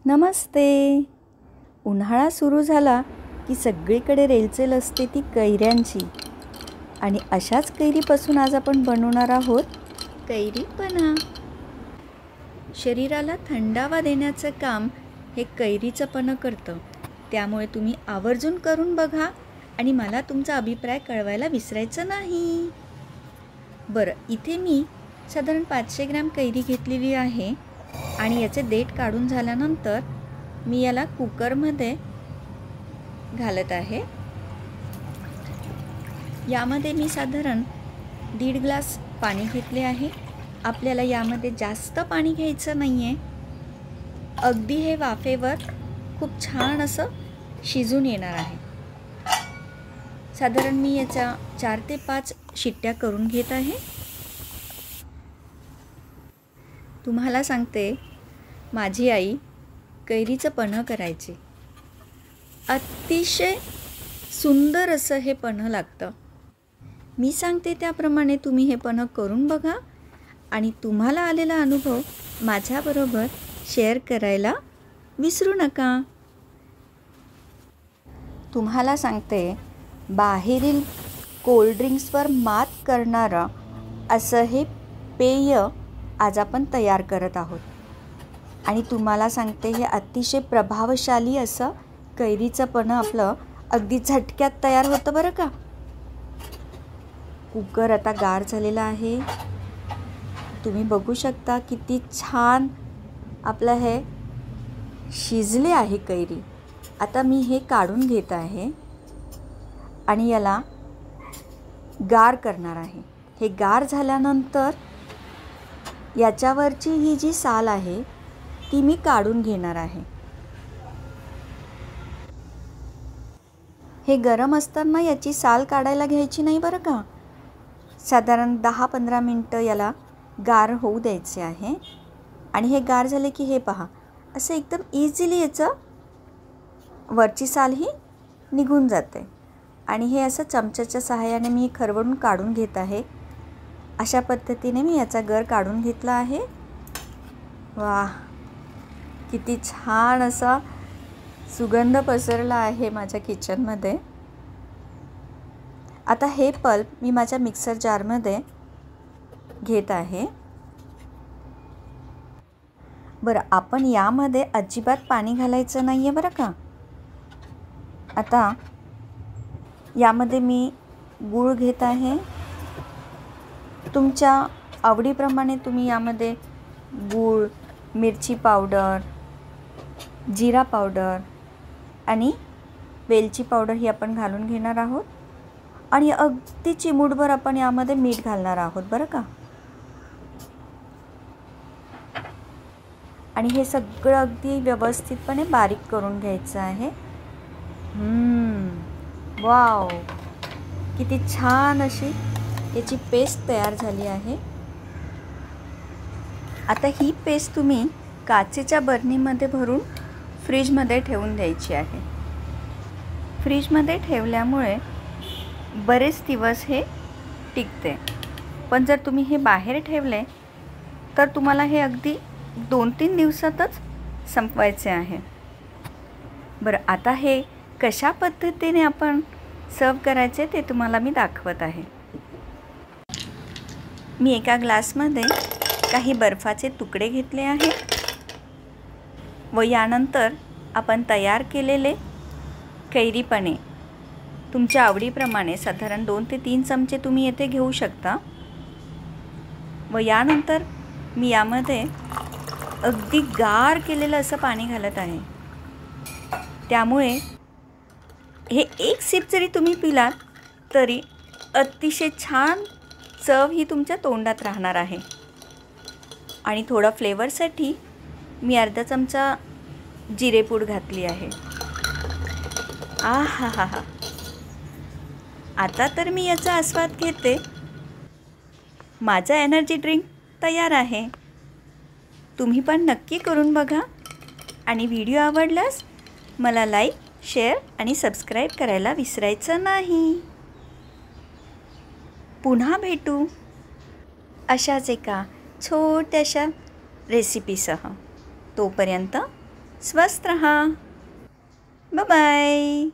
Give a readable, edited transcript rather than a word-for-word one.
नमस्ते. उन्हाळा सुरू झाला की सगळीकडे रेलचेल असते ती कैऱ्यांची. आणि अशाच कैरीपासून आज आपण बनवणार आहोत कैरीपणा. शरीराला थंडावा देण्याचं काम हे कैरीचं पन्हं करतं. त्यामुळे तुम्ही आवर्जून करून बघा आणि मला तुमचा अभिप्राय कळवायला विसरायचं नाही. बरं, इथे मी साधारण 500 ग्रॅम कैरी घेतलेली आहे आणि याचे देठ काढून झाल्यानंतर मी याला कुकरमध्ये घालत आहे. यामध्ये मी साधारण 1.5 ग्लास पाणी घेतले आहे. आपल्याला यामध्ये जास्त पाणी घ्यायचं नाही आहे. अगदी हे वाफेवर खूप छान असं शिजून येणार आहे. साधारण मी याच्या 4 ते 5 शिट्ट्या करून घेत आहे. तुम्हाला सांगते, माझी आई कैरीचं पन्हं करायची. अतिशय सुंदर असं हे पन्हं लागतं. मी सांगते त्याप्रमाणे तुम्ही हे पन्हं करून बघा आणि तुम्हाला आलेला अनुभव माझ्याबरोबर शेअर करायला विसरू नका. तुम्हाला सांगते, बाहेरील कोल्ड्रिंक्सवर मात करणारं असं हे पेय आज आपण तयार करत आहोत. आणि तुम्हाला सांगते, हे अतिशय प्रभावशाली असं कैरीचं पन्हं आपलं अगदी झटक्यात तयार होतं बरं का. कुकर आता गार झालेला आहे. तुम्ही बघू शकता किती छान आपलं हे शिजले आहे कैरी. आता मी हे काढून घेत आहे आणि याला गार करणार आहे. हे गार झाल्यानंतर याच्यावरची ही जी साल आहे ती मी काढून घेणार आहे. हे गरम असताना याची साल काढायला घ्यायची नाही बरं का. साधारण 10-15 मिनटं याला गार होऊ द्यायचे आहे. आणि हे गार झाले की हे पहा, असं एकदम इझिली याचं वरची साल ही निघून जाते. आणि हे असं चमच्याच्या सहाय्याने मी खरवडून काढून घेत आहे. अशा पद्धतीने मी याचा गर काढून घेतला आहे. वाह, किती छान असा सुगंध पसरला आहे माझ्या किचनमध्ये. आता हे पल्प मी माझ्या मिक्सर जारमध्ये घेत आहे. बरं, आपण यामध्ये अजिबात पाणी घालायचं नाही आहे बरं का. आता यामध्ये मी गूळ घेत आहे. तुमच्या आवडीप्रमाणे तुम्ही यामध्ये गूळ, मिरची पावडर, जिरा पावडर आणि वेलची पावडर ही आपण घालून घेणार आहोत. आणि अगदी चिमूटभर आपण यामध्ये मीठ घालणार आहोत बरं का. आणि हे सगळं अगदी व्यवस्थितपणे बारीक करून घ्यायचं आहे. वाव, किती छान अशी याची पेस्ट तयार झाली आहे. आता ही पेस्ट तुम्ही काचेच्या बरणीमध्ये भरून फ्रीजमध्ये ठेवून द्यायची आहे. फ्रीजमध्ये ठेवल्यामुळे बरेच दिवस हे टिकते. पण जर तुम्ही हे बाहेर ठेवले तर तुम्हाला हे अगदी 2-3 दिवसातच संपवायचे आहे. बरं, आता हे कशा पद्धतीने आपण सर्व करायचे ते तुम्हाला मी दाखवत आहे. मी एका ग्लासमध्ये काही बर्फाचे तुकडे घेतले आहे व यानंतर आपण तयार केलेले कैरीपणे तुमच्या आवडीप्रमाणे साधारण 2 ते 3 चमचे तुम्ही येथे घेऊ शकता. व यानंतर मी यामध्ये अगदी गार केलेलं असं पाणी घालत आहे. त्यामुळे हे एक सिप जरी तुम्ही पिलात तरी अतिशय छान चव ही तुमच्या तोंडात राहणार आहे. आणि थोडा फ्लेवरसाठी मी अर्धा चमचा जिरेपूड घातली आहे. हा हा हा. आता तर मी याचा आस्वाद घेते. माझा एनर्जी ड्रिंक तयार आहे. तुम्ही पण नक्की करून बघा. आणि व्हिडिओ आवडल्यास मला लाईक, शेअर आणि सबस्क्राईब करायला विसरायचं नाही. पुन्हा भेटू अशाच एका छोट्याशा रेसिपीसह. तोपर्यंत स्वस्थ रहा. बाय.